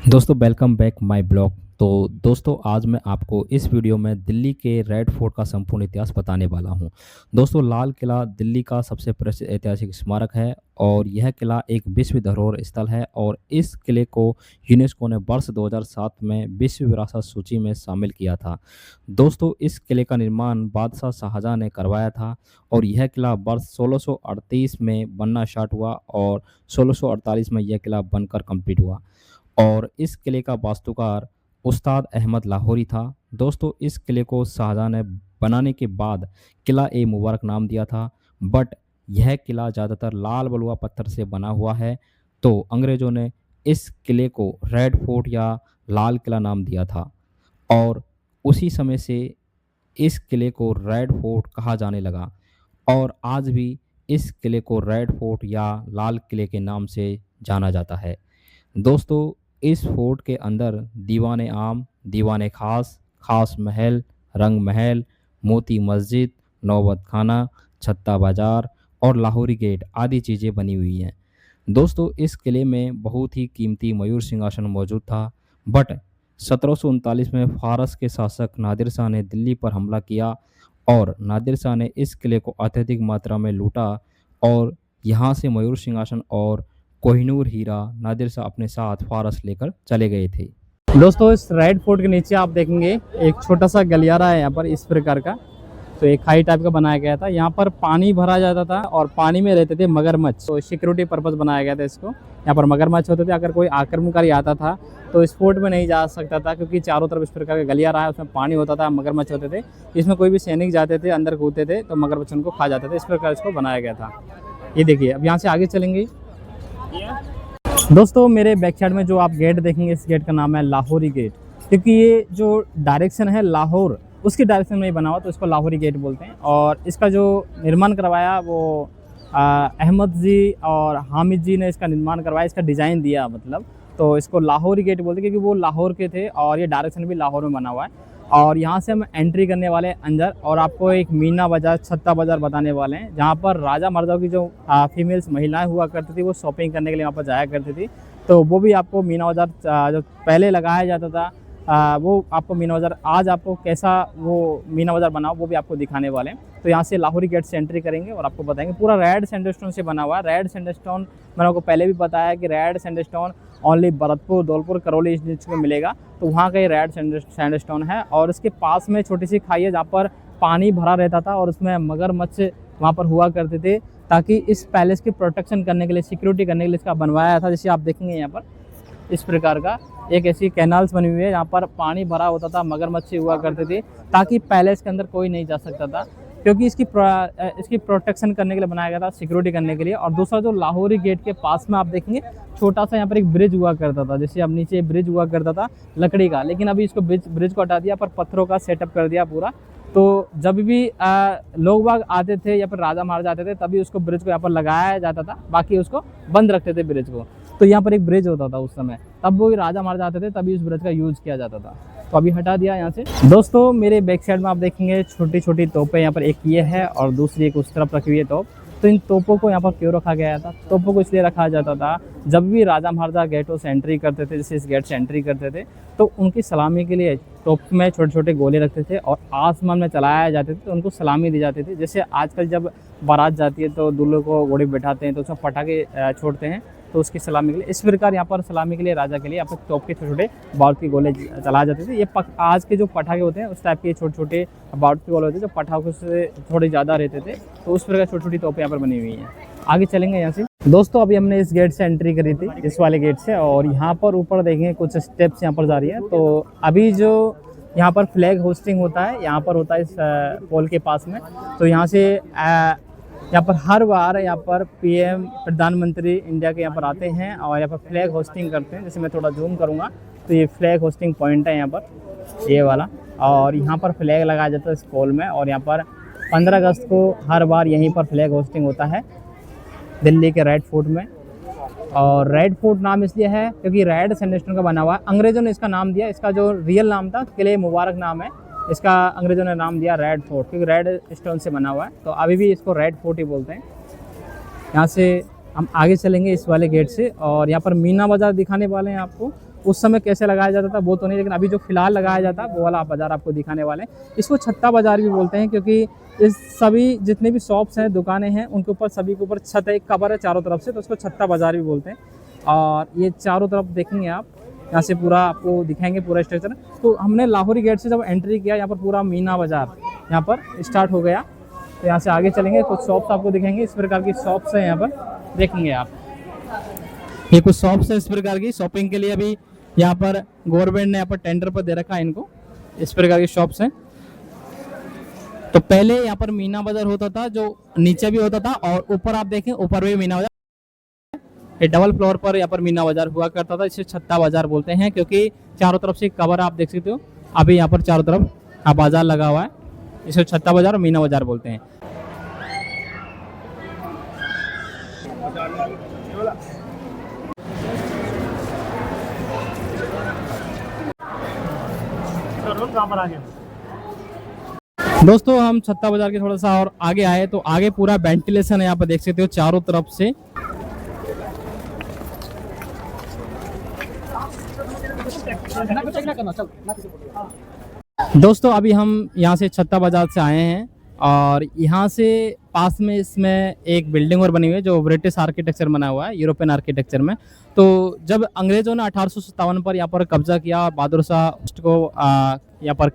दोस्तों welcome back my blog. तो दोस्तों आज मैं आपको इस वीडियो में दिल्ली के रेड फोर्ट का संपूर्ण इतिहास बताने वाला हूं। दोस्तों लाल किला दिल्ली का सबसे प्रसिद्ध ऐतिहासिक स्मारक है और यह किला एक विश्व धरोहर स्थल है और इस किले को यूनेस्को ने वर्ष 2007 में विश्व विरासत सूची में शामिल किया था। दोस्तों इस किले का निर्माण बादशाह शाहजहां ने करवाया था और यह किला वर्ष 1638 में बनना स्टार्ट हुआ और 1648 में यह किला बनकर कंप्लीट हुआ और इस किले का वास्तुकार उस्ताद अहमद लाहौरी था। दोस्तों इस किले को शाहजहां ने बनाने के बाद किला ए मुबारक नाम दिया था, बट यह किला ज़्यादातर लाल बलुआ पत्थर से बना हुआ है, तो अंग्रेज़ों ने इस किले को रेड फोर्ट या लाल किला नाम दिया था और उसी समय से इस किले को रेड फोर्ट कहा जाने लगा और आज भी इस किले को रेड फोर्ट या लाल किले के नाम से जाना जाता है। दोस्तों इस फोर्ट के अंदर दीवाने आम, दीवाने खास, खास महल, रंग महल, मोती मस्जिद, नौबत खाना, छत्ता बाजार और लाहौरी गेट आदि चीज़ें बनी हुई हैं। दोस्तों इस किले में बहुत ही कीमती मयूर सिंहासन मौजूद था, बट 1739 में फारस के शासक नादिर शाह ने दिल्ली पर हमला किया और नादिर शाह ने इस किले को अत्यधिक मात्रा में लूटा और यहाँ से मयूर सिंहासन और कोहिनूर हीरा नादिर शाह अपने साथ फारस लेकर चले गए थे। दोस्तों इस रेड फोर्ट के नीचे आप देखेंगे एक छोटा सा गलियारा है यहाँ पर इस प्रकार का। तो एक खाई टाइप का बनाया गया था, यहाँ पर पानी भरा जाता था और पानी में रहते थे मगरमच्छ। तो सिक्योरिटी पर्पस बनाया गया था इसको। यहाँ पर मगरमच्छ होते थे, अगर कोई आक्रमणकारी आता था तो इस फोर्ट में नहीं जा सकता था क्योंकि चारों तरफ इस प्रकार का गलियारा है, उसमें पानी होता था, मगरमच्छ होते थे। इसमें कोई भी सैनिक जाते थे, अंदर कूदते थे तो मगरमच्छ उनको खा जाते थे। इस प्रकार इसको बनाया गया था। ये देखिए, अब यहाँ से आगे चलेंगे। दोस्तों मेरे बैक साइड में जो आप गेट देखेंगे, इस गेट का नाम है लाहौरी गेट, क्योंकि ये जो डायरेक्शन है लाहौर, उसकी डायरेक्शन में ही बना हुआ, तो इसको लाहौरी गेट बोलते हैं। और इसका जो निर्माण करवाया वो अहमद जी और हामिद जी ने इसका निर्माण करवाया, इसका डिज़ाइन दिया मतलब। तो इसको लाहौरी गेट बोलते हैं क्योंकि वो लाहौर के थे और ये डायरेक्शन भी लाहौर में बना हुआ है। और यहाँ से हम एंट्री करने वाले हैं अंदर और आपको एक मीना बाज़ार, छत्ता बाज़ार बताने वाले हैं, जहाँ पर राजा महाराजाओं की जो फीमेल्स महिलाएं हुआ करती थी वो शॉपिंग करने के लिए वहाँ पर जाया करती थी। तो वो भी आपको मीना बाज़ार जो पहले लगाया जाता था, वो आपको मीना बाज़ार आज आपको कैसा वो मीना बाज़ार बना वो भी आपको दिखाने वाले हैं। तो यहाँ से लाहौरी गेट से एंट्री करेंगे और आपको बताएंगे। पूरा रेड सैंडस्टोन से बना हुआ है। रेड सैंडस्टोन मैंने आपको पहले भी बताया कि red sandstone only Bharatpur, Dholpur, Karauli इस डिस्ट्रिक्ट में मिलेगा। तो वहाँ का ये रेड सैंडस्टोन है और इसके पास में छोटी सी खाई है जहाँ पर पानी भरा रहता था और उसमें मगरमच्छ वहाँ पर हुआ करते थे, ताकि इस पैलेस की प्रोटेक्शन करने के लिए, सिक्योरिटी करने के लिए इसका बनवाया था। जैसे आप देखेंगे यहाँ पर इस प्रकार का एक ऐसी कैनाल्स बनी हुई है, यहाँ पर पानी भरा होता था, मगरमच्छ हुआ करते थे, ताकि पैलेस के अंदर कोई नहीं जा सकता था, क्योंकि इसकी प्रोटेक्शन करने के लिए बनाया गया था, सिक्योरिटी करने के लिए। और दूसरा जो लाहौरी गेट के पास में आप देखेंगे छोटा सा यहाँ पर एक ब्रिज हुआ करता था। जैसे अब नीचे ब्रिज हुआ करता था लकड़ी का, लेकिन अभी इसको ब्रिज को हटा दिया, पर पत्थरों का सेटअप कर दिया पूरा। तो जब भी लोग बाग आते थे या फिर राजा महाराजा आते थे तभी उसको ब्रिज को यहाँ पर लगाया जाता था, बाकी उसको बंद रखते थे ब्रिज को। तो यहाँ पर एक ब्रिज होता था उस समय, तब वो राजा महाराजा आते थे तभी उस ब्रिज का यूज़ किया जाता था। तो अभी हटा दिया यहाँ से। दोस्तों मेरे बैक साइड में आप देखेंगे छोटी छोटी तोपें, यहाँ पर एक ये है और दूसरी एक उस तरफ रखी हुई है तोप। तो इन तोपों को यहाँ पर क्यों रखा गया था? तोपों को इसलिए रखा जाता था, जब भी राजा महाराजा गेटों से एंट्री करते थे, जैसे इस गेट से एंट्री करते थे, तो उनकी सलामी के लिए तोप में छोटे छोटे गोले रखते थे और आसमान में चलाए जाते थे, तो उनको सलामी दी जाती थी। जैसे आजकल जब बारात जाती है तो दूल्हे को घोड़े बैठाते हैं तो उसमें पटाखे छोड़ते हैं, तो उसकी सलामी के लिए इस प्रकार यहाँ पर सलामी के लिए राजा के लिए यहाँ पर तोप के छोटे छोटे बारूद के गोले चलाए जाते थे। ये आज के जो पटाखे होते हैं उस टाइप के छोटे छोटे बारूद के गोले होते हैं जो पटाखों से थोड़े ज़्यादा रहते थे। तो उस प्रकार छोटी छोटी तोपें यहाँ पर बनी हुई हैं। आगे चलेंगे यहाँ से। दोस्तों अभी हमने इस गेट से एंट्री करी थी, इस वाले गेट से, और यहाँ पर ऊपर देखेंगे कुछ स्टेप्स यहाँ पर जा रही है। तो अभी जो यहाँ पर फ्लैग होस्टिंग होता है, यहाँ पर होता है इस पोल के पास में। तो यहाँ से यहाँ पर हर बार यहाँ पर पीएम, प्रधानमंत्री इंडिया के यहाँ पर आते हैं और यहाँ पर फ्लैग होस्टिंग करते हैं। जैसे मैं थोड़ा जूम करूँगा तो ये फ्लैग होस्टिंग पॉइंट है यहाँ पर, ये वाला, और यहाँ पर फ्लैग लगाया जाता है इस पोल में। और यहाँ पर 15 अगस्त को हर बार यहीं पर फ्लैग होस्टिंग होता है दिल्ली के रेड फोर्ट में। और रेड फोर्ट नाम इसलिए है क्योंकि रेड सैंडस्टोन का बना हुआ है। अंग्रेज़ों ने इसका नाम दिया, इसका जो रियल नाम था किले मुबारक नाम है, इसका अंग्रेज़ों ने नाम दिया रेड फोर्ट, क्योंकि रेड स्टोन से बना हुआ है। तो अभी भी इसको रेड फोर्ट ही बोलते हैं। यहाँ से हम आगे चलेंगे इस वाले गेट से और यहाँ पर मीना बाज़ार दिखाने वाले हैं आपको। उस समय कैसे लगाया जाता था वो तो नहीं, लेकिन अभी जो फिलहाल लगाया जाता है वो वाला बाज़ार आपको दिखाने वाले हैं। इसको छत्ता बाज़ार भी बोलते हैं, क्योंकि इस सभी जितने भी शॉप्स हैं, दुकानें हैं, उनके ऊपर सभी के ऊपर छत है, एक कवर है चारों तरफ से, तो उसको छत्ता बाज़ार भी बोलते हैं। और ये चारों तरफ देखेंगे आप, यहाँ से पूरा आपको दिखाएंगे पूरा स्ट्रक्चर। तो हमने लाहौरी गेट से जब एंट्री किया, यहाँ पर पूरा मीना बाज़ार यहाँ पर स्टार्ट हो गया। तो यहाँ से आगे चलेंगे, कुछ शॉप्स आपको दिखेंगे, इस प्रकार की शॉप्स हैं यहाँ पर, देखेंगे आप। ये कुछ शॉप्स है इस प्रकार की, शॉपिंग के लिए अभी यहाँ पर गवर्नमेंट ने यहाँ पर टेंडर पर दे रखा है इनको, इस प्रकार की शॉप्स हैं। तो पहले यहाँ पर मीना बाजार होता था, जो नीचे भी होता था और ऊपर आप देखें ऊपर भी मीना बाजार, ये डबल फ्लोर पर यहाँ पर मीना बाजार हुआ करता था। इसे छत्ता बाजार बोलते हैं, क्योंकि चारों तरफ से कवर आप देख सकते हो, अभी यहाँ पर चारों तरफ बाजार लगा हुआ है, इसे छत्ता बाजार और मीना बाजार बोलते हैं। दोस्तों हम छत्ता बाजार के थोड़ा सा और आगे आए तो आगे पूरा वेंटिलेशन है, यहाँ पर देख सकते हो चारों तरफ से। दोस्तों अभी हम यहाँ से छत्ता बाजार से आए हैं और यहाँ से पास में इसमें एक बिल्डिंग और बनी हुई है जो ब्रिटिश आर्किटेक्चर बना हुआ है, यूरोपियन आर्किटेक्चर में। तो जब अंग्रेजों ने 1857 पर यहाँ पर कब्जा किया, बहादुर शाह को यहाँ पर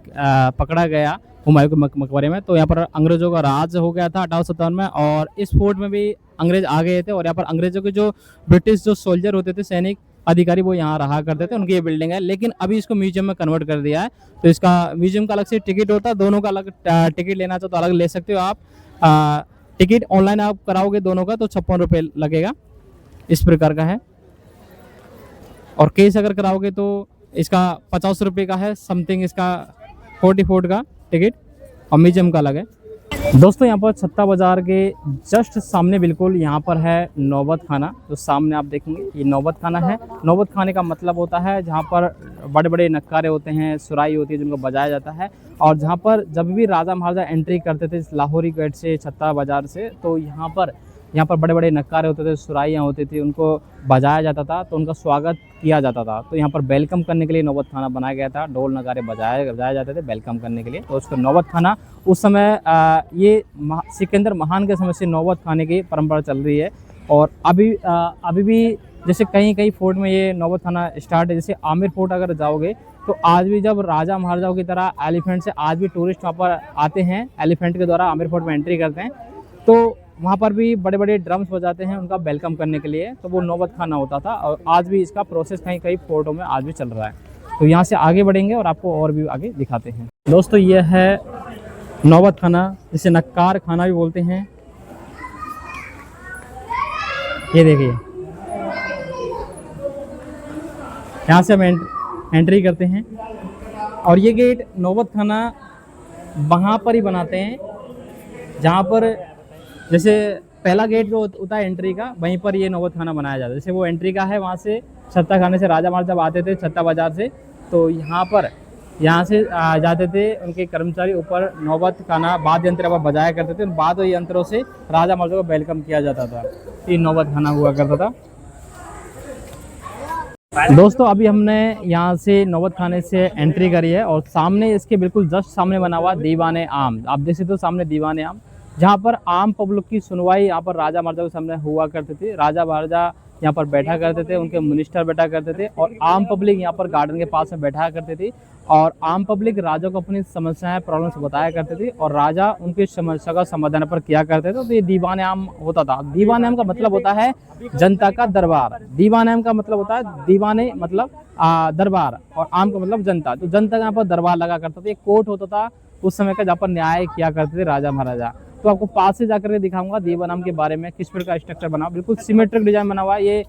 पकड़ा गया हुमायूं के मकबरे में, तो यहाँ पर अंग्रेजों का राज हो गया था 1857 में। और इस फोर्ट में भी अंग्रेज आ गए थे और यहाँ पर अंग्रेजों के जो ब्रिटिश जो सोल्जर होते थे, सैनिक अधिकारी, वो यहाँ रहा करते थे, उनकी ये बिल्डिंग है। लेकिन अभी इसको म्यूजियम में कन्वर्ट कर दिया है, तो इसका म्यूजियम का अलग से टिकट होता है, दोनों का अलग टिकट लेना चाहो तो अलग ले सकते हो आप। टिकट ऑनलाइन आप कराओगे दोनों का तो 56 रुपये लगेगा, इस प्रकार का है। और कैश अगर कराओगे तो इसका 50 रुपये का है समथिंग, इसका 44 का टिकट, और म्यूजियम का अलग है। दोस्तों यहाँ पर छत्ता बाजार के जस्ट सामने बिल्कुल यहाँ पर है नौबत खाना, जो सामने आप देखेंगे ये नौबत खाना है। नौबत खाने का मतलब होता है जहाँ पर बड़े बड़े नक्कारे होते हैं, सुराई होती है जिनको बजाया जाता है, और जहाँ पर जब भी राजा महाराजा एंट्री करते थे इस लाहौरी गेट से, छत्ता बाजार से, तो यहाँ पर बड़े बड़े नक्कारे होते थे, सुराइयाँ होती थी, उनको बजाया जाता था, तो उनका स्वागत किया जाता था। तो यहाँ पर वेलकम करने के लिए नौबत खाना बनाया गया था, ढोल नगारे बजाए जाते थे वेलकम करने के लिए। तो उसको नौबत खाना उस समय ये सिकंदर महान के समय से नौबत खाने की परंपरा चल रही है। और अभी भी जैसे कहीं कहीं फोर्ट में ये नौबत खाना स्टार्ट है। जैसे आमिर फोर्ट अगर जाओगे तो आज भी जब राजा महाराजाओं की तरह एलिफेंट से आज भी टूरिस्ट वहाँ पर आते हैं, एलिफेंट के द्वारा आमिर फोर्ट में एंट्री करते हैं, तो वहाँ पर भी बड़े बड़े ड्रम्स बजाते हैं उनका वेलकम करने के लिए। तो वो नौबत खाना होता था और आज भी इसका प्रोसेस कहीं कहीं फोर्टों में आज भी चल रहा है। तो यहाँ से आगे बढ़ेंगे और आपको और भी आगे दिखाते हैं। दोस्तों ये है नौबत खाना, जिसे नक्कार खाना भी बोलते हैं। ये देखिए, यहाँ से हम एंट्री करते हैं और ये गेट नौबत खाना वहाँ पर ही बनाते हैं जहाँ पर जैसे पहला गेट जो होता है एंट्री का, वहीं पर ये नौबत खाना बनाया जाता है। जैसे वो एंट्री का है, वहाँ से छत्ता खाने से राजा महाराजा जब आते थे छत्ता बाजार से, तो यहाँ से जाते थे उनके कर्मचारी, ऊपर नौबत खाना वाद्य यंत्र पर बजाया करते थे, वाद्य यंत्रों से राजा महाराजा को वेलकम किया जाता था। ये नौबत खाना हुआ करता था। दोस्तों अभी हमने यहाँ से नौबत खाने से एंट्री करी है और सामने इसके बिल्कुल जस्ट सामने बना हुआ दीवाने आम, आप देख सकते हो सामने दीवाने आम, जहाँ पर आम पब्लिक की सुनवाई यहाँ पर राजा महाराजा के सामने हुआ करती थी। राजा महाराजा यहाँ पर बैठा करते थे, उनके मिनिस्टर बैठा करते थे और आम पब्लिक यहाँ पर गार्डन के पास में बैठा करती थी और आम पब्लिक राजा को अपनी समस्याएं प्रॉब्लम्स बताया करते थे और राजा उनकी समस्या का समाधान पर किया करते थे। तो ये दीवान आम होता था। दीवान आम का मतलब होता है जनता का दरबार। दीवान आम का मतलब होता है, दीवाने मतलब दरबार और आम का मतलब जनता। तो जनता का यहाँ पर दरबार लगा करता था। एक कोर्ट होता था उस समय का, जहाँ पर न्याय किया करते थे राजा महाराजा। तो आपको पास से जाकर के दिखाऊंगा दीवान आम के बारे में, किस प्रकार स्ट्रक्चर बना हुआ, बिल्कुल सिमेट्रिक डिजाइन बना हुआ है। ये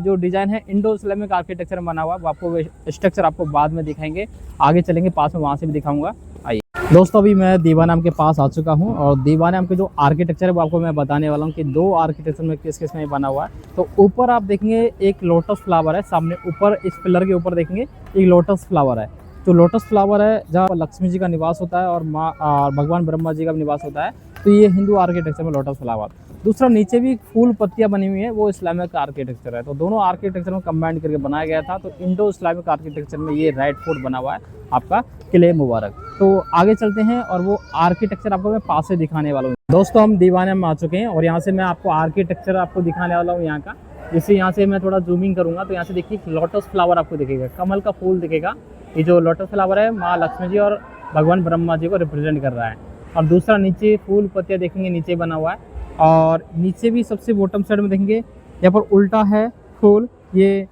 जो डिजाइन है इंडो इस्लामिक आर्किटेक्चर में बना हुआ है। आपको स्ट्रक्चर आपको बाद में दिखाएंगे, आगे चलेंगे पास में, वहाँ से भी दिखाऊंगा। आइए दोस्तों, अभी मैं दीवान आम के पास आ चुका हूँ और दीवान आम के जो आर्किटेक्चर है वो आपको मैं बताने वाला हूँ कि दो आर्किटेक्चर में किस किस में बना हुआ है। तो ऊपर आप देखेंगे एक लोटस फ्लावर है, सामने ऊपर इस पिलर के ऊपर देखेंगे एक लोटस फ्लावर है। तो लोटस फ्लावर है जहाँ लक्ष्मी जी का निवास होता है और माँ और भगवान ब्रह्मा जी का भी निवास होता है। तो ये हिंदू आर्किटेक्चर में लोटस फ्लावर। दूसरा नीचे भी फूल पत्तियां बनी हुई है, वो इस्लामिक आर्किटेक्चर है। तो दोनों आर्किटेक्चर में कंबाइन करके बनाया गया था। तो इंडो इस्लामिक आर्किटेक्चर में ये रेड फोर्ट बना हुआ है आपका किले मुबारक। तो आगे चलते हैं और वो आर्किटेक्चर आपको मैं पास से दिखाने वाला हूँ। दोस्तों हम दीवाने में आ चुके हैं और यहाँ से मैं आपको आर्किटेक्चर आपको दिखाने वाला हूँ यहाँ का। जैसे यहाँ से मैं थोड़ा जूमिंग करूँगा तो यहाँ से देखिए लोटस फ्लावर आपको दिखेगा, कमल का फूल दिखेगा। ये जो लोटस फ्लावर है माँ लक्ष्मी जी और भगवान ब्रह्मा जी को रिप्रेजेंट कर रहा है। और दूसरा नीचे फूल पत्तियाँ देखेंगे नीचे बना हुआ है। और नीचे भी सबसे बॉटम साइड में देखेंगे यहाँ पर उल्टा है फूल, ये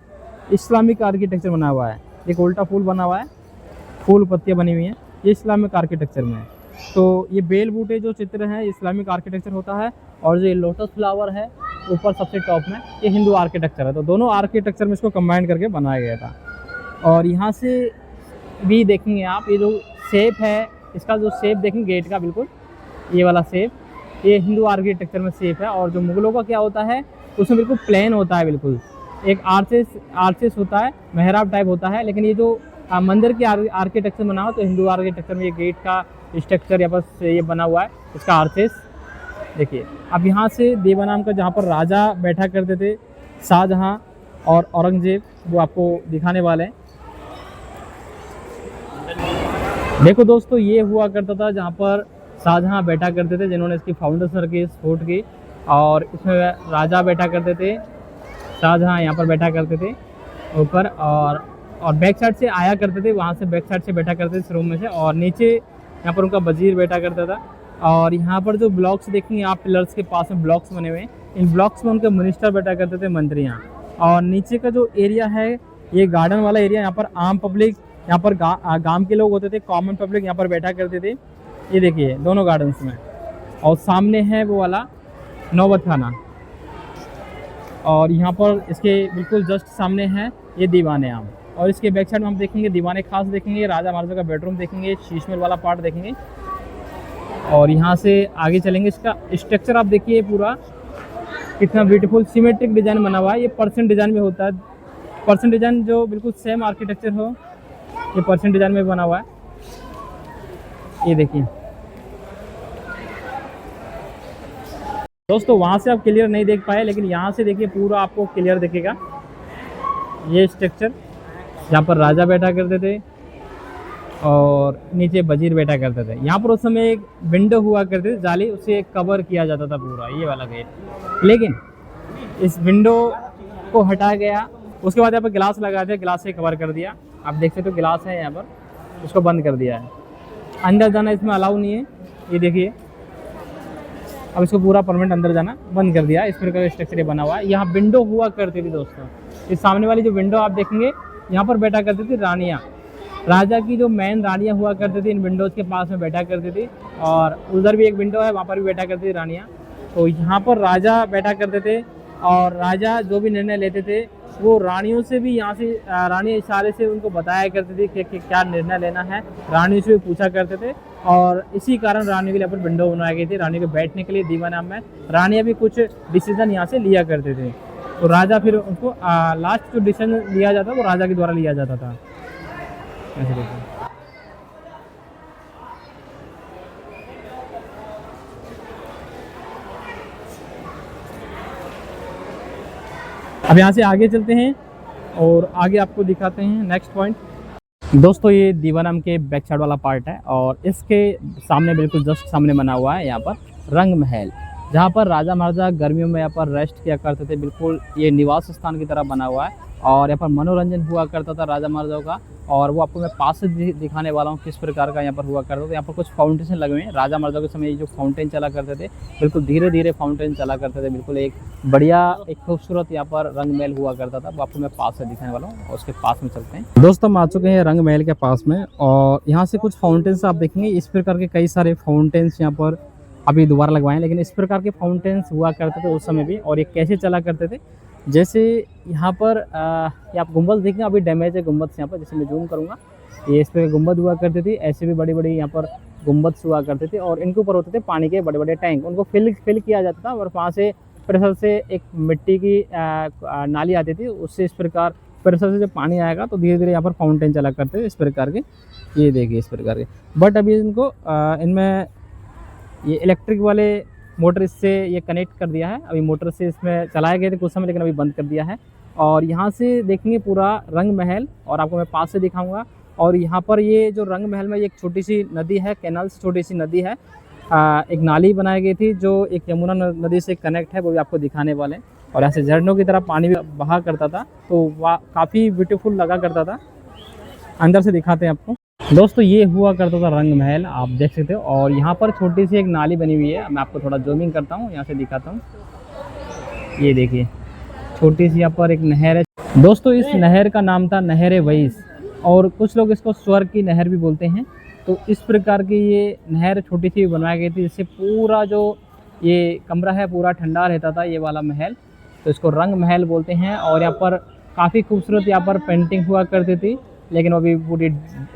इस्लामिक आर्किटेक्चर बना हुआ है। एक उल्टा फूल बना हुआ है, फूल पत्तियाँ बनी हुई हैं, ये इस्लामिक आर्किटेक्चर में है। तो ये बेल बूटे जो चित्र हैं इस्लामिक आर्किटेक्चर होता है, और जो ये लोटस फ्लावर है ऊपर सबसे टॉप में ये हिंदू आर्किटेक्चर है। तो दोनों आर्किटेक्चर में इसको कंबाइन करके बनाया गया था। और यहाँ से भी देखेंगे आप ये जो शेप है, इसका जो शेप देखेंगे गेट का, बिल्कुल ये वाला शेप, ये हिंदू आर्किटेक्चर में शेप है। और जो मुगलों का क्या होता है उसमें बिल्कुल प्लेन होता है, बिल्कुल एक आर्चेस होता है, मेहराब टाइप होता है। लेकिन ये जो मंदिर की आर्किटेक्चर बना हुआ तो हिंदू आर्किटेक्चर में ये गेट का स्ट्रक्चर यहाँ पर ये बना हुआ है, इसका आर्चेस देखिए। अब यहाँ से देवानाम का जहाँ पर राजा बैठा करते थे शाहजहाँ और औरंगजेब, वो आपको दिखाने वाले हैं। देखो दोस्तों ये हुआ करता था जहाँ पर शाहजहाँ बैठा करते थे, जिन्होंने इसकी फाउंडेशन रखी इस फोर्ट की। और इसमें राजा बैठा करते थे, शाहजहाँ यहाँ पर बैठा करते थे ऊपर, और बैक साइड से आया करते थे, वहाँ से बैक साइड से बैठा करते थे इस रूम में से। और नीचे यहाँ पर उनका वजीर बैठा करता था। और यहाँ पर जो ब्लॉक्स देखेंगे आप, पिलर्स के पास में ब्लॉक्स बने हुए हैं, इन ब्लॉक्स में उनके मिनिस्टर बैठा करते थे, मंत्री यहाँ। और नीचे का जो एरिया है ये गार्डन वाला एरिया, यहाँ पर आम पब्लिक, यहाँ पर गांव के लोग होते थे, कॉमन पब्लिक यहाँ पर बैठा करते थे। ये देखिए दोनों गार्डन्स में। और सामने है वो वाला नौबत खाना, और यहाँ पर इसके बिल्कुल जस्ट सामने है ये दीवाने आम। और इसके बैक साइड में हम देखेंगे दीवाने खास देखेंगे, राजा महाराजा का बेडरूम देखेंगे, शीशमहल वाला पार्ट देखेंगे। और यहाँ से आगे चलेंगे, इसका स्ट्रक्चर आप देखिए पूरा कितना ब्यूटीफुल सिमेट्रिक डिज़ाइन बना हुआ है। ये पर्सन डिज़ाइन में होता है, पर्सन डिज़ाइन जो बिल्कुल सेम आर्किटेक्चर हो, ये पर्सन डिज़ाइन में बना हुआ है। ये देखिए दोस्तों, वहाँ से आप क्लियर नहीं देख पाए, लेकिन यहाँ से देखिए पूरा आपको क्लियर दिखेगा। ये स्ट्रक्चर जहाँ पर राजा बैठा करते थे और नीचे वजीर बैठा करते थे। यहाँ पर उस समय एक विंडो हुआ करती थी जाली, उसे कवर किया जाता था पूरा ये वाला गेट। लेकिन इस विंडो को हटाया गया, उसके बाद यहाँ पर गिलास लगा दिया, गिलास से कवर कर दिया। आप देख सकते हो गिलास है यहाँ पर, उसको बंद कर दिया है। अंदर जाना इसमें अलाउ नहीं है, ये देखिए। अब इसको पूरा परमानेंट अंदर जाना बंद कर दिया। इस प्रकार का स्ट्रक्चर बना हुआ है। यहाँ विंडो हुआ करती थी दोस्तों, इस सामने वाली जो विंडो आप देखेंगे यहाँ पर बैठा करती थी रानियाँ। राजा की जो मेन रानियाँ हुआ करती थी इन विंडोज़ के पास में बैठा करती थी। और उधर भी एक विंडो है, वहाँ पर भी बैठा करती थी रानियाँ। तो यहाँ पर राजा बैठा करते थे, और राजा जो भी निर्णय लेते थे वो रानियों से भी, यहाँ से रानी इशारे से उनको बताया करते थे कि क्या निर्णय लेना है, रानियों से भी पूछा करते थे। और इसी कारण रानी के लिए पर विंडो बनाई गई थी, रानी के बैठने के लिए दीवानाम में। रानियाँ भी कुछ डिसीजन यहाँ से लिया करते थे, तो राजा फिर उनको लास्ट जो डिसीजन लिया जाता वो राजा के द्वारा लिया जाता था। ऐसे देखिए अब यहाँ से आगे चलते हैं और आगे आपको दिखाते हैं नेक्स्ट पॉइंट। दोस्तों ये दीवानाम के बैक साइड वाला पार्ट है, और इसके सामने बिल्कुल जस्ट सामने बना हुआ है यहाँ पर रंग महल, जहाँ पर राजा महाराजा गर्मियों में यहाँ पर रेस्ट किया करते थे। बिल्कुल ये निवास स्थान की तरह बना हुआ है, और यहाँ पर मनोरंजन हुआ करता था राजा महाराजाओं का। और वो आपको मैं पास से दिखाने वाला हूँ किस प्रकार का यहाँ पर हुआ करता था। यहाँ पर कुछ फाउंटेन लगे हुए हैं। राजा महाराजा के समय ये जो फाउंटेन चला करते थे, बिल्कुल धीरे धीरे फाउंटेन चला करते थे। बिल्कुल एक बढ़िया एक खूबसूरत यहाँ पर रंग महल हुआ करता था, वो आपको मैं पास से दिखाने वाला हूँ। और उसके पास में चलते हैं। दोस्तों हम आ चुके हैं रंग महल के पास में, और यहाँ से कुछ फाउंटेन्स आप देखेंगे। इस प्रकार के कई सारे फाउंटेन्स यहाँ पर अभी दोबारा लगवाएं, लेकिन इस प्रकार के फाउंटेन्स हुआ करते थे उस समय भी। और ये कैसे चला करते थे, जैसे यहाँ पर ये आप गुंबद देखेंगे, अभी डैमेज है गुंबद यहाँ पर, जैसे मैं जूम करूँगा, ये इस पर गुंबद हुआ करती थी। ऐसे भी बड़ी बड़ी यहाँ पर गुंबद हुआ करते थे, और इनके ऊपर होते थे पानी के बड़े बड़े टैंक, उनको फिल किया जाता था। और वहाँ से प्रेशर से एक मिट्टी की नाली आती थी, उससे इस प्रकार प्रेशर से जब पानी आएगा तो धीरे धीरे यहाँ पर फाउंटेन चला करते थे इस प्रकार के। ये देखिए इस प्रकार के। बट अभी इनको इनमें ये इलेक्ट्रिक वाले मोटर इससे ये कनेक्ट कर दिया है। अभी मोटर से इसमें चलाए गए थे कुछ समय, लेकिन अभी बंद कर दिया है। और यहाँ से देखेंगे पूरा रंग महल, और आपको मैं पास से दिखाऊंगा। और यहाँ पर ये जो रंग महल में, ये एक छोटी सी नदी है, कैनाल से छोटी सी नदी है। एक नाली बनाई गई थी जो एक यमुना नदी से कनेक्ट है, वो भी आपको दिखाने वाले हैं। और यहाँ से झरनों की तरह पानी भी बहा करता था, तो वह काफ़ी ब्यूटीफुल लगा करता था। अंदर से दिखाते हैं आपको। दोस्तों ये हुआ करता था रंग महल, आप देख सकते हो। और यहाँ पर छोटी सी एक नाली बनी हुई है, मैं आपको थोड़ा जूमिंग करता हूँ, यहाँ से दिखाता हूँ। ये देखिए छोटी सी यहाँ पर एक नहर है। दोस्तों इस नहर का नाम था नहर वहीस, और कुछ लोग इसको स्वर्ग की नहर भी बोलते हैं। तो इस प्रकार की ये नहर छोटी सी बनवाई गई थी, जिससे पूरा जो ये कमरा है पूरा ठंडा रहता था, ये वाला महल। तो इसको रंग महल बोलते हैं। और यहाँ पर काफ़ी खूबसूरत यहाँ पर पेंटिंग हुआ करती थी, लेकिन अभी पूरी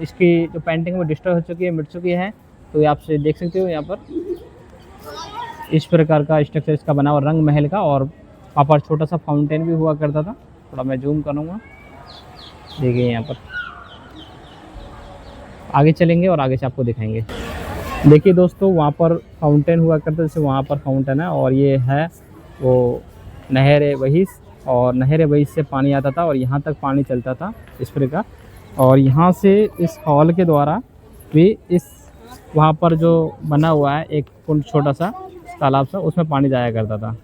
इसकी जो पेंटिंग वो डिस्ट्रॉय हो चुकी है, मिट चुकी है। तो ये आप से देख सकते हो यहाँ पर इस प्रकार का स्ट्रक्चर इसका बना हुआ रंग महल का। और वहाँ पर छोटा सा फाउंटेन भी हुआ करता था, थोड़ा मैं जूम करूँगा, देखिए यहाँ पर। आगे चलेंगे और आगे से आपको दिखाएंगे। देखिए दोस्तों वहाँ पर फाउंटेन हुआ करता, जैसे वहाँ पर फाउंटेन है, और ये है वो नहर वहीस। और नहर वहीस से पानी आता था और यहाँ तक पानी चलता था इस प्रकार। और यहाँ से इस हॉल के द्वारा भी इस वहाँ पर जो बना हुआ है एक कुंड छोटा सा तालाब सा, उसमें पानी जाया करता था,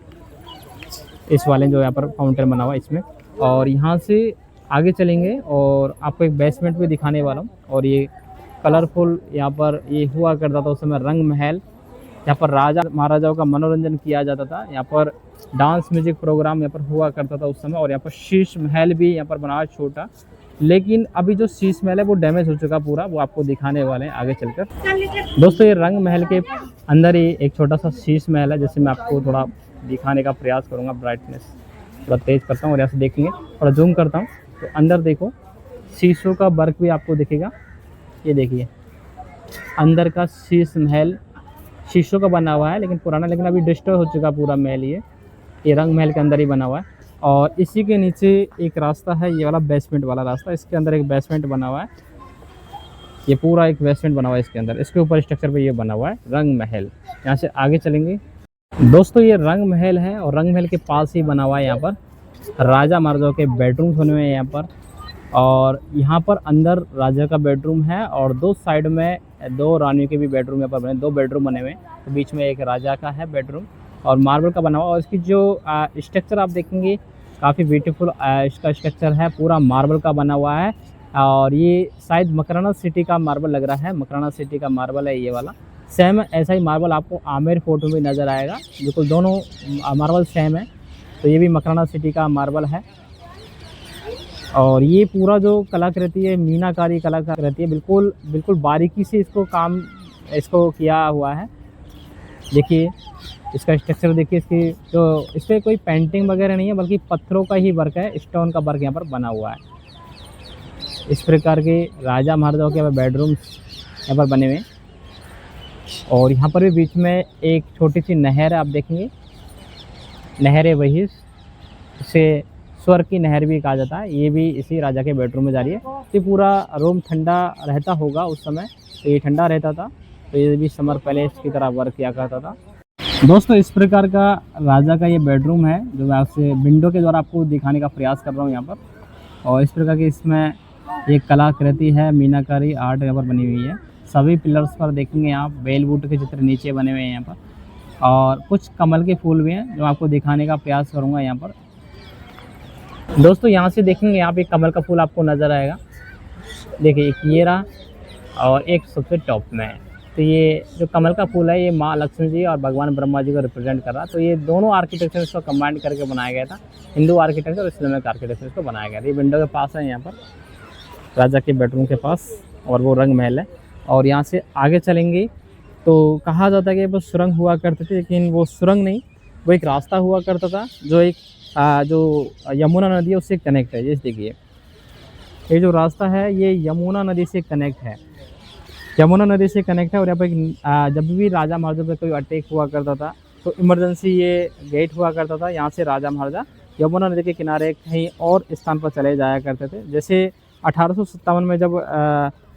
इस वाले जो यहाँ पर फाउंटेन बना हुआ है इसमें। और यहाँ से आगे चलेंगे और आपको एक बेसमेंट भी दिखाने वाला हूँ। और ये कलरफुल यहाँ पर ये हुआ करता था उस समय रंग महल। यहाँ पर राजा महाराजाओं का मनोरंजन किया जाता था, यहाँ पर डांस म्यूजिक प्रोग्राम यहाँ पर हुआ करता था उस समय। और यहाँ पर शीश महल भी यहाँ पर बना छोटा, लेकिन अभी जो शीश महल है वो डैमेज हो चुका पूरा, वो आपको दिखाने वाले हैं आगे चलकर। दोस्तों ये रंग महल के अंदर ही एक छोटा सा शीश महल है, जिससे मैं आपको थोड़ा दिखाने का प्रयास करूँगा। ब्राइटनेस थोड़ा तेज़ करता हूँ और यहाँ से देखेंगे, थोड़ा जूम करता हूँ तो अंदर देखो शीशों का वर्क भी आपको दिखेगा। ये देखिए अंदर का शीश महल शीशों का बना हुआ है, लेकिन पुराना, लेकिन अभी डिस्ट्रॉय हो चुका पूरा महल। ये रंग महल के अंदर ही बना हुआ है। और इसी के नीचे एक रास्ता है, ये वाला बेसमेंट वाला रास्ता, इसके अंदर एक बेसमेंट बना हुआ है। ये पूरा एक बेसमेंट बना हुआ है इसके अंदर, इसके ऊपर स्ट्रक्चर पे ये बना हुआ है रंग महल। यहाँ से आगे चलेंगे दोस्तों, ये रंग महल है और रंग महल के पास ही बना हुआ है यहाँ पर राजा महाराजाओं के बेडरूम बने हुए हैं यहाँ पर। और यहाँ पर अंदर राजा का बेडरूम है और दो साइड में दो रानियों के भी बेडरूम यहाँ पर बने, दो बेडरूम बने हुए हैं। तो बीच में एक राजा का है बेडरूम और मार्बल का बना हुआ। और इसकी जो स्ट्रक्चर आप देखेंगे काफ़ी ब्यूटीफुल इसका स्ट्रक्चर है, पूरा मार्बल का बना हुआ है। और ये शायद मकराना सिटी का मार्बल लग रहा है, मकराना सिटी का मार्बल है ये वाला। सेम ऐसा ही मार्बल आपको आमेर फोर्ट में भी नज़र आएगा, बिल्कुल दोनों मार्बल सेम है। तो ये भी मकराना सिटी का मार्बल है। और ये पूरा जो कलाकृति है, मीनाकारी कलाकृति है, बिल्कुल बिल्कुल बारीकी से इसको किया हुआ है। देखिए इसका स्ट्रक्चर देखिए, इसकी जो इस पर कोई पेंटिंग वगैरह नहीं है, बल्कि पत्थरों का ही वर्क है, स्टोन का वर्क यहाँ पर बना हुआ है। इस प्रकार के राजा महाराजाओं के बेडरूम्स यहाँ पर बने हुए हैं। और यहाँ पर भी बीच में एक छोटी सी नहर है, आप देखेंगे नहर वहीस, इसे स्वर्ग की नहर भी कहा जाता है। ये भी इसी राजा के बेडरूम में जा रही है। तो पूरा रूम ठंडा रहता होगा उस समय, तो ये ठंडा रहता था। तो ये भी समर पैलेस की तरह वर्क किया करता था। दोस्तों इस प्रकार का राजा का ये बेडरूम है, जो मैं आपसे विंडो के द्वारा आपको दिखाने का प्रयास कर रहा हूँ यहाँ पर। और इस प्रकार की इसमें एक कलाकृति है, मीनाकारी आर्ट यहाँ पर बनी हुई है। सभी पिलर्स पर देखेंगे आप बेलवुड के चित्र नीचे बने हुए हैं यहाँ पर। और कुछ कमल के फूल भी हैं, जो आपको दिखाने का प्रयास करूँगा यहाँ पर। दोस्तों यहाँ से देखेंगे आप एक कमल का फूल आपको नज़र आएगा। देखिए एक ये रहा और एक सबसे टॉप में है। तो ये जो कमल का फूल है, ये माँ लक्ष्मी जी और भगवान ब्रह्मा जी को रिप्रेजेंट कर रहा है। तो ये दोनों आर्किटेक्चर इसको कंबाइन करके बनाया गया था, हिंदू आर्किटेक्चर और इस्लामिक आर्किटेक्चर इसको बनाया गया था। ये विंडो के पास है यहाँ पर, राजा के बेडरूम के पास, और वो रंग महल है। और यहाँ से आगे चलेंगे तो कहा जाता है कि वो सुरंग हुआ करते थे, लेकिन वो सुरंग नहीं, वो एक रास्ता हुआ करता था जो एक जो यमुना नदी है उससे कनेक्ट है। जैसे देखिए ये जो रास्ता है ये यमुना नदी से कनेक्ट है, यमुना नदी से कनेक्ट है। और यहाँ पर जब भी राजा महाराजा पे कोई अटैक हुआ करता था तो इमरजेंसी ये गेट हुआ करता था। यहाँ से राजा महाराजा यमुना नदी के किनारे कहीं और स्थान पर चले जाया करते थे। जैसे 1857 में जब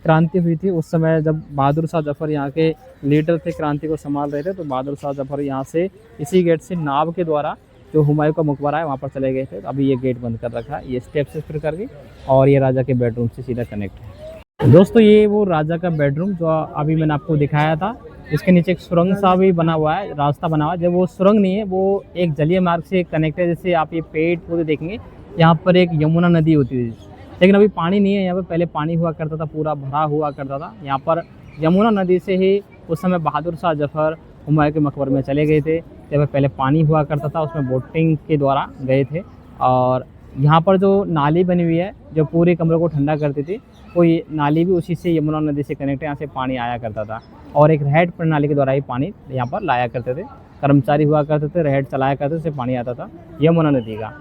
क्रांति हुई थी, उस समय जब बहादुर शाह जफ़र यहाँ के लीडर थे, क्रांति को संभाल रहे थे, तो बहादुर शाह जफ़र यहाँ से इसी गेट से नाव के द्वारा जो हुमायूं का मकबरा है वहाँ पर चले गए थे। अभी ये गेट बंद कर रखा है, ये स्टेप से फिर करके, और ये राजा के बेडरूम से सीधा कनेक्ट है। दोस्तों ये वो राजा का बेडरूम जो अभी मैंने आपको दिखाया था, इसके नीचे एक सुरंग सा भी बना हुआ है, रास्ता बना हुआ है। जब वो सुरंग नहीं है, वो एक जलीय मार्ग से कनेक्ट है। जैसे आप ये पेड़ पौधे देखेंगे, यहाँ पर एक यमुना नदी होती थी, लेकिन अभी पानी नहीं है यहाँ पर। पहले पानी हुआ करता था, पूरा भरा हुआ करता था। यहाँ पर यमुना नदी से ही उस समय बहादुर शाह जफ़र हुमायूं के मकबरे में चले गए थे। जब पहले पानी हुआ करता था, उसमें बोटिंग के द्वारा गए थे। और यहाँ पर जो नाली बनी हुई है, जो पूरे कमरे को ठंडा करती थी, वो ये नाली भी उसी से यमुना नदी से कनेक्ट है। यहाँ से पानी आया करता था, और एक रहट प्रणाली के द्वारा ही पानी यहाँ पर लाया करते थे। कर्मचारी हुआ करते थे, रहट चलाया करते थे, उससे पानी आता था यमुना नदी का।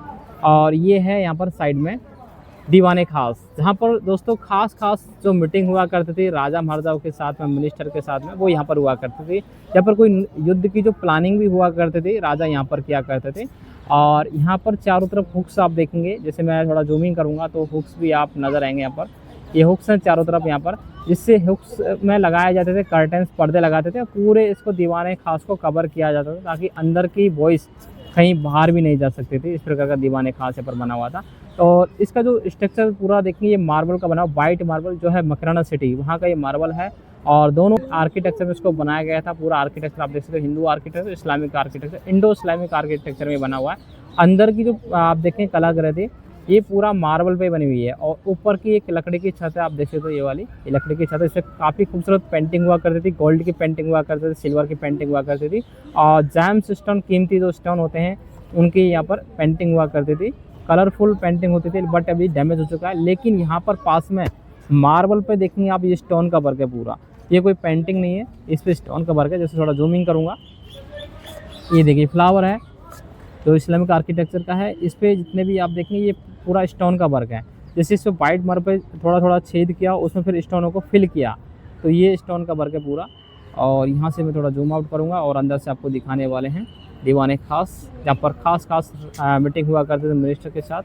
और ये है यहाँ पर साइड में दीवाने खास, जहाँ पर दोस्तों खास जो मीटिंग हुआ करती थी राजा महाराजाओं के साथ में, मिनिस्टर के साथ में, वो यहाँ पर हुआ करती थी। यहाँ पर कोई युद्ध की जो प्लानिंग भी हुआ करते थे, राजा यहाँ पर किया करते थे। और यहाँ पर चारों तरफ हुक्स आप देखेंगे, जैसे मैं थोड़ा जूमिंग करूँगा तो हुक्स भी आप नज़र आएंगे। यहाँ पर ये हुक्स हैं चारों तरफ यहाँ पर, जिससे हुक्स में लगाए जाते थे कर्टन्स, पर्दे लगाते थे, पूरे इसको दीवाने खास को कवर किया जाता था, ताकि अंदर की वॉइस कहीं बाहर भी नहीं जा सकती थी। इस प्रकार का दीवाने खास यहाँ पर बना हुआ था। और इसका जो स्ट्रक्चर पूरा देखेंगे, ये मार्बल का बना हुआ, वाइट मार्बल जो है मकराना सिटी वहाँ का ये मार्बल है। और दोनों आर्किटेक्चर में इसको बनाया गया था। पूरा आर्किटेक्चर आप देख सकते हो, Hindu architecture, Islamic architecture, Indo Islamic architecture में बना हुआ है। अंदर की जो आप देखें कलाकृति, ये पूरा मार्बल पे बनी हुई है। और ऊपर की एक लकड़ी की छत है, आप देख सकते हो, ये वाली ये लकड़ी की छत है। इससे काफ़ी खूबसूरत पेंटिंग हुआ करती थी, गोल्ड की पेंटिंग हुआ करती थी, सिल्वर की पेंटिंग हुआ करती थी, और जैम्स स्टोन, कीमती जो स्टोन होते हैं, उनकी यहाँ पर पेंटिंग हुआ करती थी। कलरफुल पेंटिंग होती थी, बट अभी डैमेज हो चुका है। लेकिन यहाँ पर पास में मार्बल पे देखेंगे आप, ये स्टोन का वर्क है पूरा, ये कोई पेंटिंग नहीं है, इस पे स्टोन का वर्क है। जैसे थोड़ा जूमिंग करूँगा, ये देखिए फ्लावर है जो इस्लामिक आर्किटेक्चर का है। इस पे जितने भी आप देखेंगे, ये पूरा स्टोन का वर्क है। जैसे इस पर वाइट मार्बल पे थोड़ा छेद किया, उसमें फिर स्टोनों को फिल किया, तो ये स्टोन का वर्क है पूरा। और यहाँ से मैं थोड़ा जूम आउट करूँगा और अंदर से आपको दिखाने वाले हैं दीवाने खास, जहाँ पर खास मीटिंग हुआ करते थे मिनिस्टर के साथ।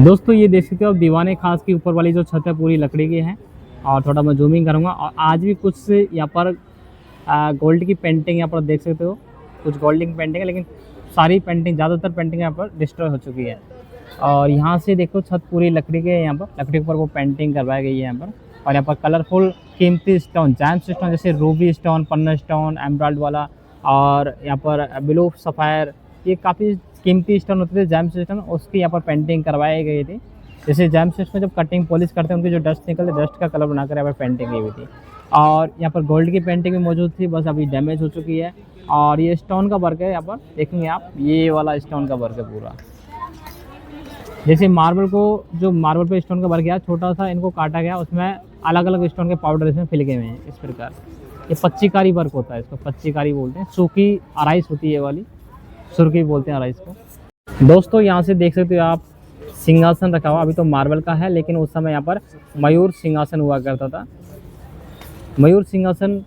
दोस्तों ये देख सकते हो आप, दीवाने खास की ऊपर वाली जो छत है पूरी लकड़ी की है। और थोड़ा मैं जूमिंग करूँगा, और आज भी कुछ यहाँ पर गोल्ड की पेंटिंग यहाँ पर देख सकते हो, कुछ गोल्ड की पेंटिंग है, लेकिन सारी पेंटिंग, ज़्यादातर पेंटिंग यहाँ पर डिस्ट्रॉय हो चुकी है। और यहाँ से देखो छत पूरी लकड़ी के है, यहाँ पर लकड़ी के ऊपर वो पेंटिंग करवाई गई है यहाँ पर। और यहाँ पर कलरफुल कीमती स्टोन, जैम्स स्टोन, जैसे रूबी स्टोन, पन्ना स्टोन, एमराल्ड वाला, और यहाँ पर ब्लू सफ़ायर, ये काफ़ी कीमती स्टोन होते थे जैम्स स्टोन, उसकी यहाँ पर पेंटिंग करवाई गई थी। जैसे जैम्स स्टोन जब कटिंग पॉलिश करते हैं, उनकी जो डस्ट निकलती है, डस्ट का कलर बनाकर यहाँ पर पेंटिंग की हुई थी। और यहाँ पर गोल्ड की पेंटिंग भी मौजूद थी, बस अभी डैमेज हो चुकी है। और ये स्टोन का वर्क है, यहाँ पर देखेंगे आप, ये वाला स्टोन का वर्क है पूरा। जैसे मार्बल को, जो मार्बल पे स्टोन का वर्क किया, छोटा सा इनको काटा गया, उसमें अलग अलग स्टोन के पाउडर इसमें फिल गए हुए हैं इस प्रकार। ये पच्चीकारी वर्क होता है, इसको पच्चीकारी बोलते हैं। सूखी आराइस होती है ये वाली, सुर्खी बोलते हैं आराइस को। दोस्तों यहाँ से देख सकते हो आप, सिंहासन रखा हुआ, अभी तो मार्बल का है, लेकिन उस समय यहाँ पर मयूर सिंहासन हुआ करता था। मयूर सिंहासन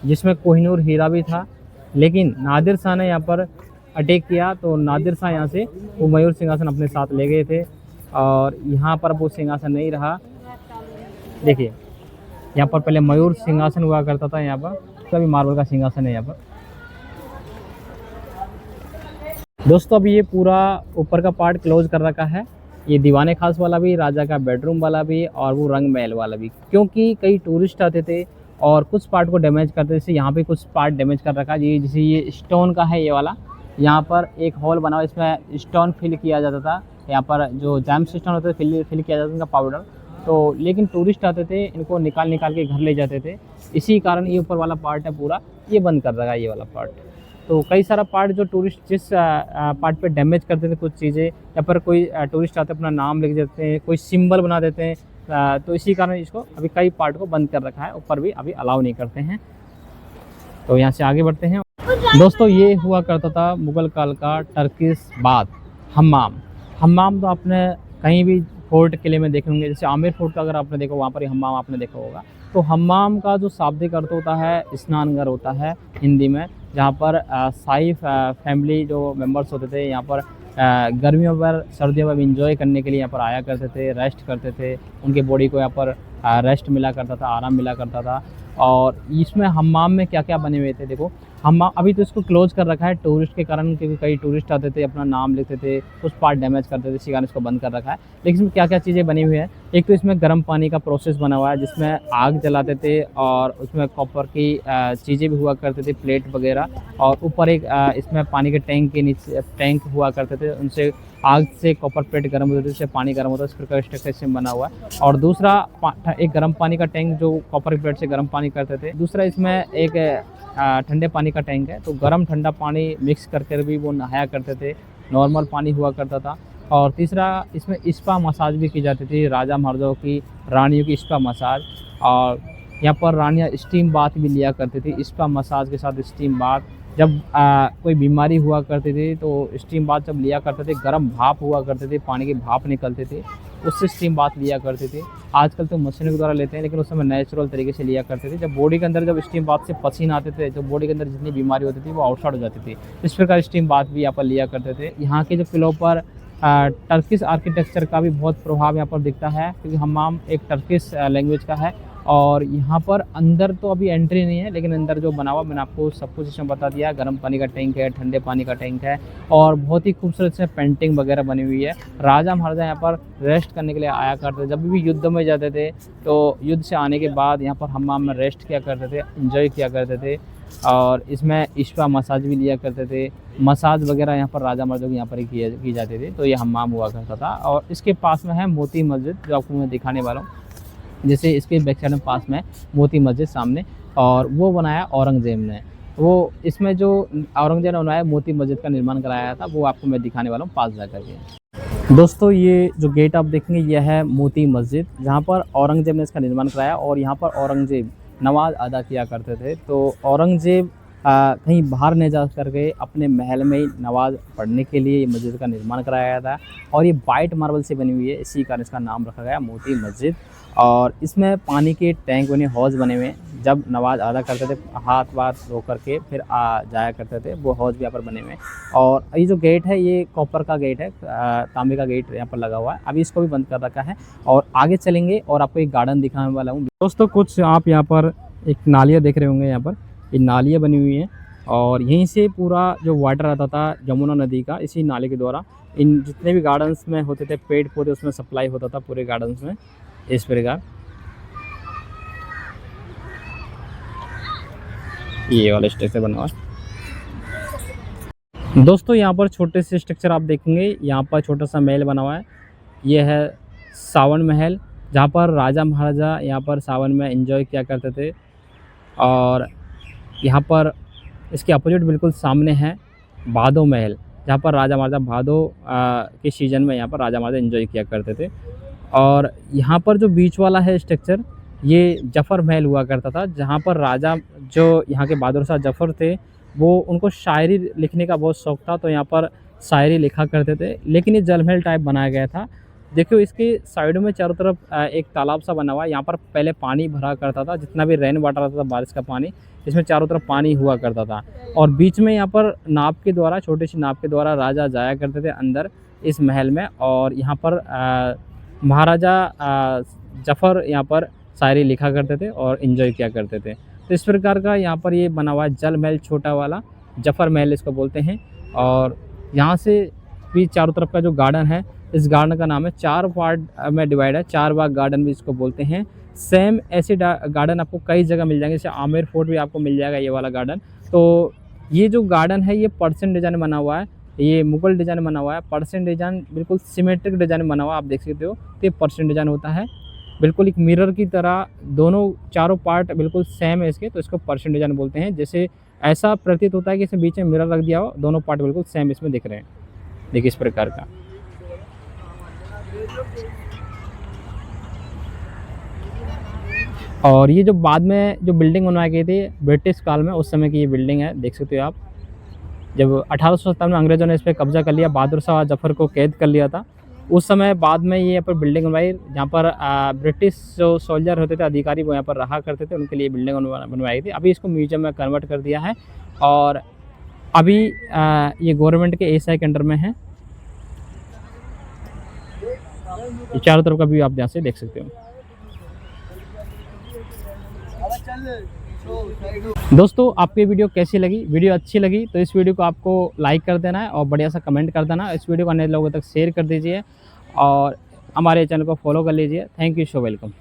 जिसमें कोहिनूर हीरा भी था, लेकिन नादिर शाह ने यहाँ पर अटैक किया, तो नादिर शाह यहाँ से वो मयूर सिंहासन अपने साथ ले गए थे। और यहाँ पर वो सिंहासन नहीं रहा। देखिए यहाँ पर पहले मयूर सिंहासन हुआ करता था, यहाँ पर तो अभी मार्बल का सिंहासन है यहाँ पर। दोस्तों अभी ये पूरा ऊपर का पार्ट क्लोज कर रखा है, ये दीवाने खास वाला भी, राजा का बेडरूम वाला भी, और वो रंग महल वाला भी, क्योंकि कई टूरिस्ट आते थे और कुछ पार्ट को डैमेज करते थे। जैसे यहाँ पे कुछ पार्ट डैमेज कर रखा है, ये जैसे ये स्टोन का है ये वाला, यहाँ पर एक हॉल बना हुआ, इसमें स्टोन फिल किया जाता था। यहाँ पर जो जैम्स स्टोन होते थे फिल किया जाता था उनका पाउडर, तो लेकिन टूरिस्ट आते थे, इनको निकाल के घर ले जाते थे। इसी कारण ये ऊपर वाला पार्ट है पूरा, ये बंद कर रखा है ये वाला पार्ट। तो कई सारा पार्ट जो टूरिस्ट जिस पार्ट पे डैमेज करते थे कुछ चीज़ें, या पर कोई टूरिस्ट आते अपना नाम लिख देते हैं, कोई सिंबल बना देते हैं, तो इसी कारण इसको अभी कई पार्ट को बंद कर रखा है, ऊपर भी अभी अलाउ नहीं करते हैं। तो यहाँ से आगे बढ़ते हैं। दोस्तों ये हुआ करता था मुग़ल काल का टर्किश बाथ, हम्माम। हम्माम तो आपने कहीं भी फोर्ट किले में देखे होंगे, जैसे आमेर फोर्ट का अगर आपने देखा वहाँ पर ही हम्माम आपने देखा होगा। तो हम्माम का जो शाब्दिक अर्थ होता है स्नानघर होता है हिंदी में, जहाँ पर साई फैमिली जो मेंबर्स होते थे यहाँ पर गर्मियों पर सर्दियों में एंजॉय करने के लिए यहाँ पर आया करते थे, रेस्ट करते थे, उनके बॉडी को यहाँ पर रेस्ट मिला करता था, आराम मिला करता था। और इसमें हम्माम में क्या क्या बने हुए थे देखो, हम्माम अभी तो इसको क्लोज़ कर रखा है टूरिस्ट के कारण, क्योंकि कई टूरिस्ट आते थे अपना नाम लिखते थे, कुछ पार्ट डैमेज करते थे, इसी कारण इसको बंद कर रखा है। लेकिन इसमें क्या क्या चीज़ें बनी हुई है, एक तो इसमें गर्म पानी का प्रोसेस बना हुआ है जिसमें आग जलाते थे, और उसमें कॉपर की चीज़ें भी हुआ करते थे, प्लेट वगैरह, और ऊपर एक इसमें पानी के टैंक के नीचे टैंक हुआ करते थे, उनसे आग से कॉपर प्लेट गर्म होती थी, उससे पानी गर्म होता है, इस प्रकार स्ट्रक्चर सिस्टम बना हुआ है। और दूसरा एक गर्म पानी का टैंक जो कॉपर प्लेट से गर्म पानी करते थे, दूसरा इसमें एक ठंडे पानी का टैंक है, तो गर्म ठंडा पानी मिक्स करके भी वो नहाया करते थे, नॉर्मल पानी हुआ करता था। और तीसरा इसमें स्पा मसाज भी की जाती थी, राजा महाराजाओं की रानियों की स्पा मसाज, और यहाँ पर रानियाँ स्टीम बाथ भी लिया करती थी। स्पा मसाज के साथ स्टीम बाथ, जब कोई बीमारी हुआ करती थी तो स्टीम बाथ जब लिया करते थे, गर्म भाप हुआ करते थे, पानी की भाप निकलते थे, उससे स्टीम बाथ लिया करते थे। आजकल तो मशीनों के द्वारा लेते हैं, लेकिन उस समय नेचुरल तरीके से लिया करते थे। जब बॉडी के अंदर जब स्टीम बाथ से पसीना आते थे, तो बॉडी के अंदर जितनी बीमारी होती थी वो आउटसाइड हो जाती थी। इस प्रकार स्टीम बाथ भी यहाँ पर लिया करते थे। यहाँ के जो किलों पर टर्किश आर्किटेक्चर का भी बहुत प्रभाव यहाँ पर दिखता है, क्योंकि हम्माम एक टर्किश लैंग्वेज का है। और यहाँ पर अंदर तो अभी एंट्री नहीं है, लेकिन अंदर जो बना हुआ मैंने आपको सब कुछ इसमें बता दिया। गर्म पानी का टैंक है, ठंडे पानी का टैंक है, और बहुत ही खूबसूरत से पेंटिंग वगैरह बनी हुई है। राजा महाराजा यहाँ पर रेस्ट करने के लिए आया करते थे, जब भी युद्ध में जाते थे तो युद्ध से आने के बाद यहाँ पर हम्माम में रेस्ट किया करते थे, एंजॉय किया करते थे। और इसमें स्पा मसाज भी लिया करते थे, मसाज वगैरह यहाँ पर राजा महाराजा की यहाँ पर ही की जाती थी। तो ये हम्माम हुआ करता था। और इसके पास में है मोती मस्जिद, जो आपको मैं दिखाने वाला हूँ। जैसे इसके बैक साइड में पास में मोती मस्जिद सामने, और वो बनाया औरंगजेब ने। वो इसमें जो औरंगजेब ने बनाया मोती मस्जिद का निर्माण कराया था, वो आपको मैं दिखाने वाला हूँ पास जाकर के। दोस्तों ये जो गेट आप देखेंगे यह है मोती मस्जिद, जहाँ पर औरंगजेब ने इसका निर्माण कराया, और यहाँ पर औरंगजेब नमाज अदा किया करते थे। तो औरंगजेब कहीं बाहर नहीं जा करके अपने महल में ही नमाज पढ़ने के लिए ये मस्जिद का निर्माण कराया गया था। और ये वाइट मार्बल से बनी हुई है, इसी कारण इसका नाम रखा गया मोती मस्जिद। और इसमें पानी के टैंक बने, हौज बने हुए हैं, जब नमाज अदा करते थे हाथ वाथ धो करके फिर जाया करते थे, वो हौज भी यहाँ पर बने हुए हैं। और ये जो गेट है ये कॉपर का गेट है, तांबे का गेट यहाँ पर लगा हुआ है। अभी इसको भी बंद कर रखा है, और आगे चलेंगे और आपको एक गार्डन दिखाने वाला हूँ। दोस्तों कुछ आप यहाँ पर एक नालियाँ देख रहे होंगे, यहाँ पर ये नालियाँ बनी हुई हैं, और यहीं से पूरा जो वाटर आता था यमुना नदी का, इसी नाले के द्वारा इन जितने भी गार्डन्स में होते थे पेड़ पौधे, उसमें सप्लाई होता था पूरे गार्डन्स में। इस प्रकार ये वाला स्ट्रक्चर बना हुआ है। दोस्तों यहाँ पर छोटे से स्ट्रक्चर आप देखेंगे, यहाँ पर छोटा सा महल बना हुआ है। ये है सावन महल, जहाँ पर राजा महाराजा यहाँ पर सावन में एंजॉय किया करते थे। और यहाँ पर इसके अपोजिट बिल्कुल सामने है भादो महल, जहाँ पर राजा महाराजा भादो के सीज़न में यहाँ पर राजा महाराजा एंजॉय किया करते थे। और यहाँ पर जो बीच वाला है स्ट्रक्चर, ये जफ़र महल हुआ करता था, जहाँ पर राजा जो यहाँ के बहादुर शाह जफ़र थे, वो उनको शायरी लिखने का बहुत शौक़ था, तो यहाँ पर शायरी लिखा करते थे। लेकिन ये जल महल टाइप बनाया गया था। देखियो इसके साइडों में चारों तरफ एक तालाब सा बना हुआ है। यहाँ पर पहले पानी भरा करता था, जितना भी रेन वाटर आता था बारिश का पानी, इसमें चारों तरफ पानी हुआ करता था। और बीच में यहाँ पर नाव के द्वारा, छोटी सी नाव के द्वारा राजा जाया करते थे अंदर इस महल में। और यहाँ पर महाराजा जफ़र यहाँ पर शायरी लिखा करते थे और एंजॉय किया करते थे। तो इस प्रकार का यहाँ पर ये बना हुआ है जल महल, छोटा वाला जफ़र महल इसको बोलते हैं। और यहाँ से भी चारों तरफ का जो गार्डन है, इस गार्डन का नाम है, 4 पार्ट में डिवाइड है, 4 बाग गार्डन भी इसको बोलते हैं। सेम ऐसे गार्डन आपको कई जगह मिल जाएंगे, जैसे आमेर फोर्ट भी आपको मिल जाएगा ये वाला गार्डन। तो ये जो गार्डन है ये पर्शियन डिज़ाइन बना हुआ है, ये मुगल डिज़ाइन बना हुआ है। पर्शियन डिज़ाइन बिल्कुल सिमेट्रिक डिज़ाइन बना हुआ है, आप देख सकते हो। तो ये पर्शियन डिज़ाइन होता है, बिल्कुल एक मिरर की तरह, दोनों चारों पार्ट बिल्कुल सेम है इसके, तो इसको पर्शियन डिज़ाइन बोलते हैं। जैसे ऐसा प्रतीत होता है कि इसमें बीच में मिरर रख दिया हो, दोनों पार्ट बिल्कुल सेम इसमें दिख रहे हैं। देखिए इस प्रकार का। और ये जो बाद में जो बिल्डिंग बनवाई गई थी ब्रिटिश काल में, उस समय की ये बिल्डिंग है, देख सकते हो आप। जब 1857 में अंग्रेज़ों ने इस पे कब्ज़ा कर लिया, बहादुर शाह ज़फ़र को कैद कर लिया था, उस समय बाद में ये यहाँ पर बिल्डिंग बनवाई, जहाँ पर ब्रिटिश जो सोल्जर होते थे, अधिकारी, वो यहाँ पर रहा करते थे, उनके लिए बिल्डिंग बनवाई थी। अभी इसको म्यूज़ियम में कन्वर्ट कर दिया है और अभी ये गवर्नमेंट के एएसआई के अंडर में है। ये चारों तरफ का व्यू आप यहाँ से देख सकते हो। दोस्तों आपको ये वीडियो कैसी लगी? वीडियो अच्छी लगी तो इस वीडियो को आपको लाइक कर देना है और बढ़िया सा कमेंट कर देना। इस वीडियो को अन्य लोगों तक शेयर कर दीजिए और हमारे चैनल को फॉलो कर लीजिए। Thank you, so welcome.